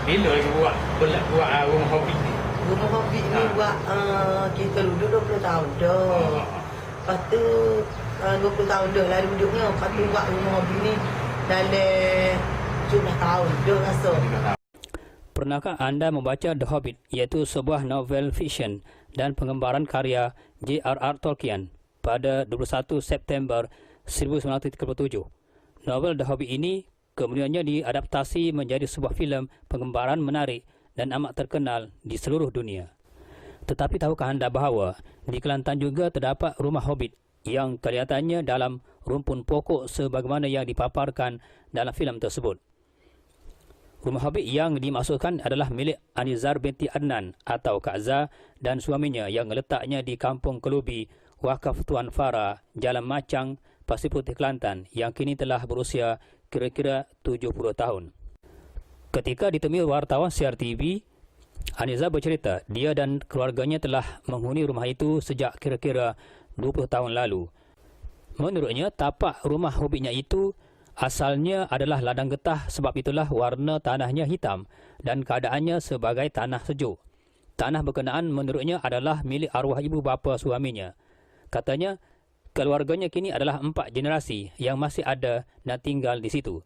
Bila lagi buat rumah hobi ni? Rumah hobi ni buat kita duduk 20 tahun dah. Lepas tu 20 tahun dah lah duduknya. Lepas tu buat rumah hobi ni dalam 17 tahun dah rasa. Pernahkah anda membaca The Hobbit, iaitu sebuah novel fiksyen dan pengembaraan karya J.R.R. Tolkien pada 21 September 1937? Novel The Hobbit ini kemudiannya diadaptasi menjadi sebuah filem pengembaraan menarik dan amat terkenal di seluruh dunia. Tetapi tahukah anda bahawa di Kelantan juga terdapat rumah Hobbit yang kelihatannya dalam rumpun pokok sebagaimana yang dipaparkan dalam filem tersebut? Rumah Hobbit yang dimaksudkan adalah milik Anizar binti Adnan atau Kak Zah dan suaminya yang letaknya di Kampung Kelubi, Wakaf Tuan Farah, Jalan Macang, Pasir Putih, Kelantan, yang kini telah berusia kira-kira 70 tahun. Ketika ditemui wartawan siar TV, Anizar bercerita dia dan keluarganya telah menghuni rumah itu sejak kira-kira 20 tahun lalu. Menurutnya, tapak rumah Hobbitnya itu asalnya adalah ladang getah, sebab itulah warna tanahnya hitam dan keadaannya sebagai tanah sejuk. Tanah berkenaan menurutnya adalah milik arwah ibu bapa suaminya. Katanya, keluarganya kini adalah 4 generasi yang masih ada dan tinggal di situ.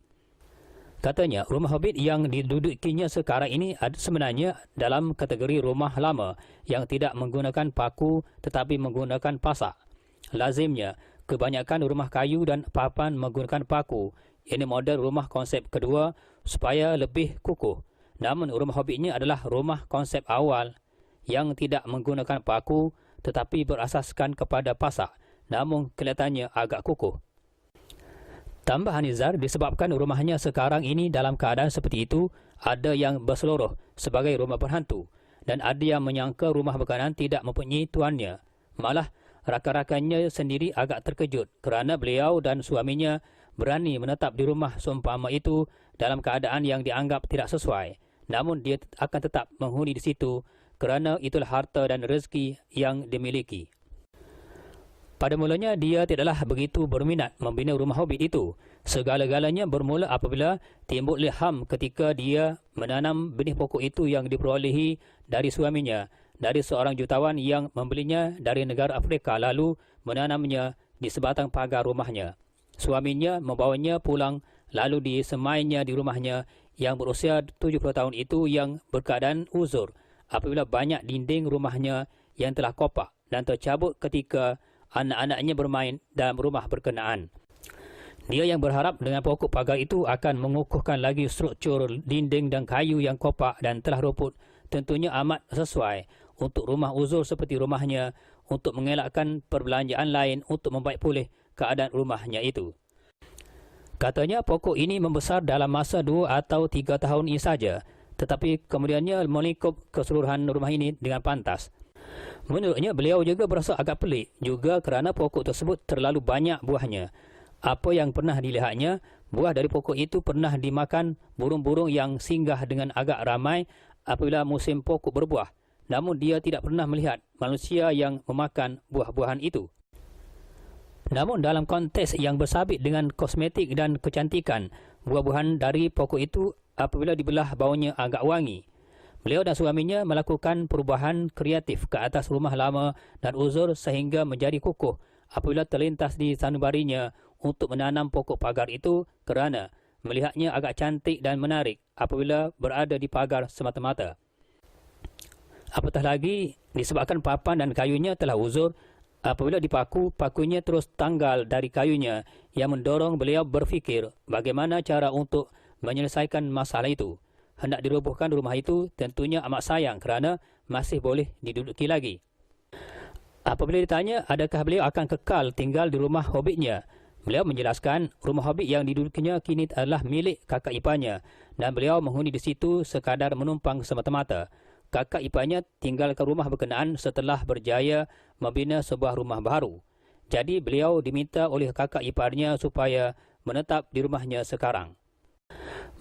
Katanya, rumah Hobbit yang didudukinya sekarang ini sebenarnya dalam kategori rumah lama yang tidak menggunakan paku tetapi menggunakan pasak. Lazimnya, kebanyakan rumah kayu dan papan menggunakan paku. Ini model rumah konsep kedua supaya lebih kukuh. Namun rumah Hobbitnya adalah rumah konsep awal yang tidak menggunakan paku tetapi berasaskan kepada pasak, namun kelihatannya agak kukuh. Tambah Anizar, disebabkan rumahnya sekarang ini dalam keadaan seperti itu, ada yang berseluruh sebagai rumah berhantu dan ada yang menyangka rumah berkenaan tidak mempunyai tuannya. Malah rakan-rakannya sendiri agak terkejut kerana beliau dan suaminya berani menetap di rumah seumpama itu dalam keadaan yang dianggap tidak sesuai. Namun dia akan tetap menghuni di situ kerana itulah harta dan rezeki yang dimiliki. Pada mulanya dia tidaklah begitu berminat membina rumah Hobbit itu. Segala-galanya bermula apabila timbul ilham ketika dia menanam benih pokok itu yang diperolehi dari suaminya, dari seorang jutawan yang membelinya dari negara Afrika lalu menanamnya di sebatang pagar rumahnya. Suaminya membawanya pulang lalu disemainya di rumahnya yang berusia 70 tahun itu yang berkeadaan uzur apabila banyak dinding rumahnya yang telah kopak dan tercabut ketika anak-anaknya bermain dalam rumah berkenaan. Dia yang berharap dengan pokok pagar itu akan mengukuhkan lagi struktur dinding dan kayu yang kopak dan telah ruput tentunya amat sesuai untuk rumah uzur seperti rumahnya, untuk mengelakkan perbelanjaan lain untuk membaik pulih keadaan rumahnya itu. Katanya pokok ini membesar dalam masa 2 atau 3 tahun ini saja, tetapi kemudiannya melingkup keseluruhan rumah ini dengan pantas. Menurutnya beliau juga berasa agak pelik juga kerana pokok tersebut terlalu banyak buahnya. Apa yang pernah dilihatnya, buah dari pokok itu pernah dimakan burung-burung yang singgah dengan agak ramai apabila musim pokok berbuah. Namun dia tidak pernah melihat manusia yang memakan buah-buahan itu. Namun dalam konteks yang bersabit dengan kosmetik dan kecantikan, buah-buahan dari pokok itu apabila dibelah baunya agak wangi. Beliau dan suaminya melakukan perubahan kreatif ke atas rumah lama dan uzur sehingga menjadi kukuh apabila terlintas di sanubarinya untuk menanam pokok pagar itu kerana melihatnya agak cantik dan menarik apabila berada di pagar semata-mata. Apatah lagi disebabkan papan dan kayunya telah uzur, apabila dipaku, pakunya terus tanggal dari kayunya yang mendorong beliau berfikir bagaimana cara untuk menyelesaikan masalah itu. Hendak dirobohkan rumah itu tentunya amat sayang kerana masih boleh diduduki lagi. Apabila ditanya adakah beliau akan kekal tinggal di rumah Hobbitnya, beliau menjelaskan rumah Hobbit yang didudukinya kini adalah milik kakak iparnya dan beliau menghuni di situ sekadar menumpang semata-mata. Kakak iparnya tinggalkan rumah berkenaan setelah berjaya membina sebuah rumah baru. Jadi beliau diminta oleh kakak iparnya supaya menetap di rumahnya sekarang.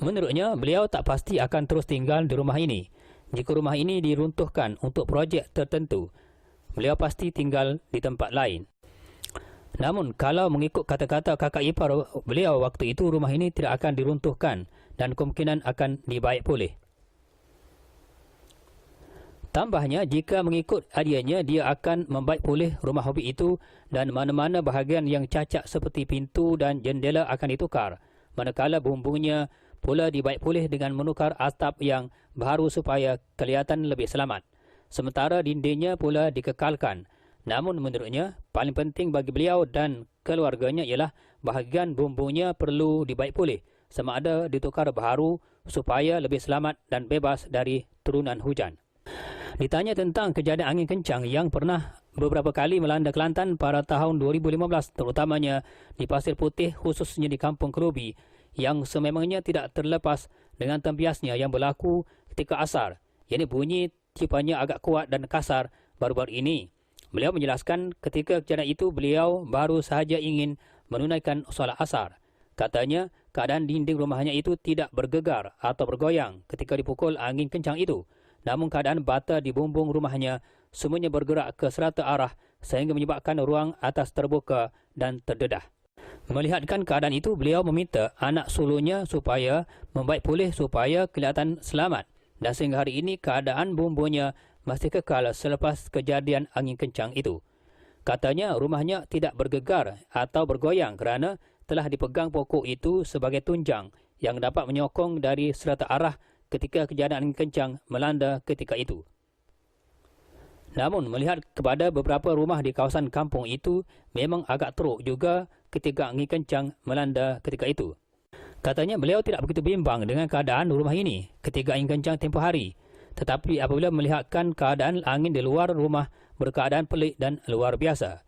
Menurutnya, beliau tak pasti akan terus tinggal di rumah ini. Jika rumah ini diruntuhkan untuk projek tertentu, beliau pasti tinggal di tempat lain. Namun, kalau mengikut kata-kata kakak ipar beliau waktu itu, rumah ini tidak akan diruntuhkan dan kemungkinan akan dibaik pulih. Tambahnya, jika mengikut adianya, dia akan membaik pulih rumah hobbit itu dan mana-mana bahagian yang cacat seperti pintu dan jendela akan ditukar. Manakala bumbungnya pula dibaik pulih dengan menukar atap yang baru supaya kelihatan lebih selamat. Sementara dindingnya pula dikekalkan. Namun menurutnya, paling penting bagi beliau dan keluarganya ialah bahagian bumbungnya perlu dibaik pulih, sama ada ditukar baru supaya lebih selamat dan bebas dari turunan hujan. Ditanya tentang kejadian angin kencang yang pernah beberapa kali melanda Kelantan pada tahun 2015, terutamanya di Pasir Putih, khususnya di Kampung Kerubi, yang sememangnya tidak terlepas dengan tempiasnya yang berlaku ketika asar, yakni bunyi tiupannya agak kuat dan kasar baru-baru ini. Beliau menjelaskan ketika kejadian itu beliau baru sahaja ingin menunaikan solat asar. Katanya keadaan dinding rumahnya itu tidak bergegar atau bergoyang ketika dipukul angin kencang itu. Namun keadaan bata di bumbung rumahnya semuanya bergerak ke serata arah sehingga menyebabkan ruang atas terbuka dan terdedah. Melihatkan keadaan itu, beliau meminta anak sulungnya supaya membaik pulih supaya kelihatan selamat. Dan sehingga hari ini keadaan bumbungnya masih kekal selepas kejadian angin kencang itu. Katanya rumahnya tidak bergegar atau bergoyang kerana telah dipegang pokok itu sebagai tunjang yang dapat menyokong dari serata arah ketika kejadian angin kencang melanda ketika itu. Namun melihat kepada beberapa rumah di kawasan kampung itu memang agak teruk juga ketika angin kencang melanda ketika itu. Katanya beliau tidak begitu bimbang dengan keadaan rumah ini ketika angin kencang tempoh hari. Tetapi apabila melihatkan keadaan angin di luar rumah berkeadaan pelik dan luar biasa.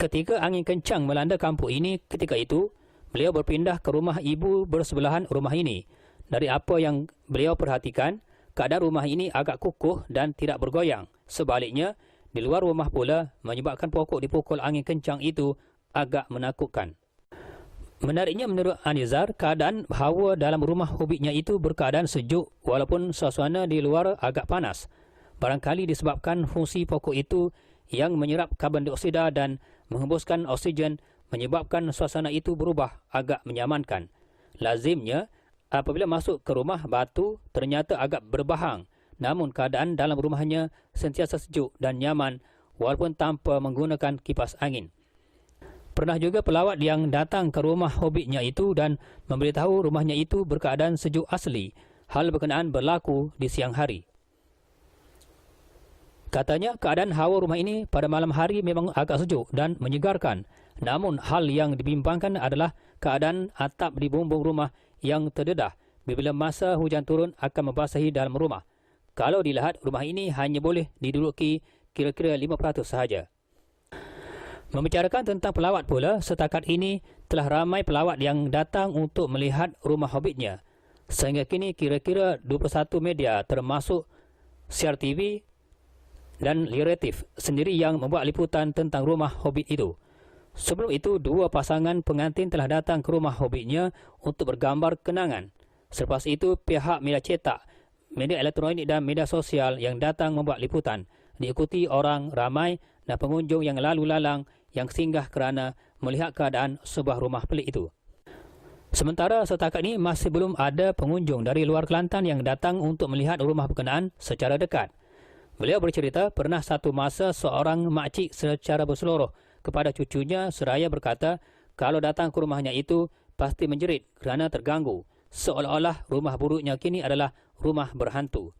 Ketika angin kencang melanda kampung ini ketika itu, beliau berpindah ke rumah ibu bersebelahan rumah ini. Dari apa yang beliau perhatikan, keadaan rumah ini agak kukuh dan tidak bergoyang. Sebaliknya, di luar rumah pula menyebabkan pokok dipukul angin kencang itu agak menakutkan. Menariknya menurut Anizar, keadaan hawa dalam rumah hobbitnya itu berkeadaan sejuk walaupun suasana di luar agak panas. Barangkali disebabkan fungsi pokok itu yang menyerap karbon dioksida dan menghembuskan oksigen menyebabkan suasana itu berubah agak menyamankan. Lazimnya, apabila masuk ke rumah batu ternyata agak berbahang, namun keadaan dalam rumahnya sentiasa sejuk dan nyaman walaupun tanpa menggunakan kipas angin. Pernah juga pelawat yang datang ke rumah hobbitnya itu dan memberitahu rumahnya itu berkeadaan sejuk asli. Hal berkenaan berlaku di siang hari. Katanya keadaan hawa rumah ini pada malam hari memang agak sejuk dan menyegarkan. Namun hal yang dibimbangkan adalah keadaan atap di bumbung rumah yang terdedah bila masa hujan turun akan membasahi dalam rumah. Kalau dilihat, rumah ini hanya boleh diduduki kira-kira 5% sahaja. Membicarakan tentang pelawat pula, setakat ini telah ramai pelawat yang datang untuk melihat rumah hobbitnya. Sehingga kini kira-kira 21 media termasuk CRTV dan Liratif sendiri yang membuat liputan tentang rumah hobbit itu. Sebelum itu, dua pasangan pengantin telah datang ke rumah hobbitnya untuk bergambar kenangan. Selepas itu, pihak media cetak, media elektronik dan media sosial yang datang membuat liputan, diikuti orang ramai dan pengunjung yang lalu lalang yang singgah kerana melihat keadaan sebuah rumah pelik itu. Sementara setakat ini masih belum ada pengunjung dari luar Kelantan yang datang untuk melihat rumah berkenaan secara dekat. Beliau bercerita pernah satu masa seorang makcik secara berseluruh kepada cucunya seraya berkata kalau datang ke rumahnya itu pasti menjerit kerana terganggu, seolah-olah rumah buruknya kini adalah rumah berhantu.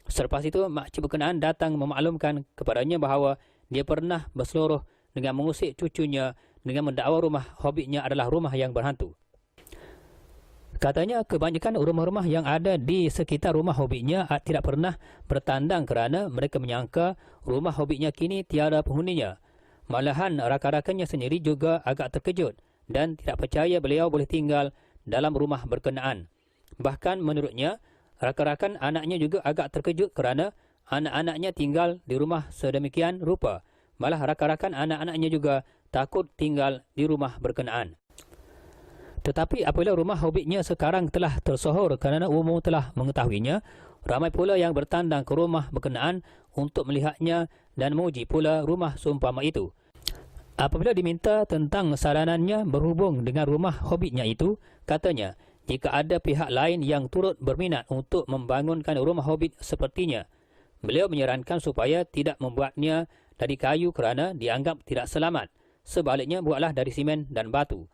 Selepas itu, makcik berkenaan datang memaklumkan kepadanya bahawa dia pernah berseluruh dengan mengusik cucunya dengan mendakwa rumah hobbitnya adalah rumah yang berhantu. Katanya kebanyakan rumah-rumah yang ada di sekitar rumah hobbitnya tidak pernah bertandang kerana mereka menyangka rumah hobbitnya kini tiada penghuninya. Malahan rakan-rakannya sendiri juga agak terkejut dan tidak percaya beliau boleh tinggal dalam rumah berkenaan. Bahkan menurutnya, rakan-rakan anaknya juga agak terkejut kerana anak-anaknya tinggal di rumah sedemikian rupa. Malah rakan-rakan anak-anaknya juga takut tinggal di rumah berkenaan. Tetapi apabila rumah hobbitnya sekarang telah tersohor kerana umum telah mengetahuinya, ramai pula yang bertandang ke rumah berkenaan untuk melihatnya dan memuji pula rumah seumpama itu. Apabila diminta tentang saranannya berhubung dengan rumah hobbitnya itu, katanya, jika ada pihak lain yang turut berminat untuk membangunkan rumah hobbit sepertinya, beliau menyarankan supaya tidak membuatnya dari kayu kerana dianggap tidak selamat. Sebaliknya, buatlah dari simen dan batu.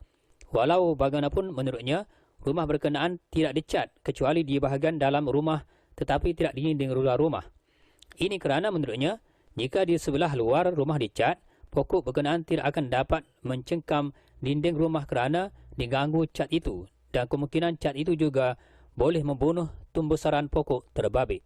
Walau bagaimanapun menurutnya, rumah berkenaan tidak dicat kecuali di bahagian dalam rumah tetapi tidak di dinding luar rumah. Ini kerana menurutnya, jika di sebelah luar rumah dicat, pokok berkenaan tidak akan dapat mencengkam dinding rumah kerana diganggu cat itu dan kemungkinan cat itu juga boleh membunuh tumbuh saran pokok terbabit.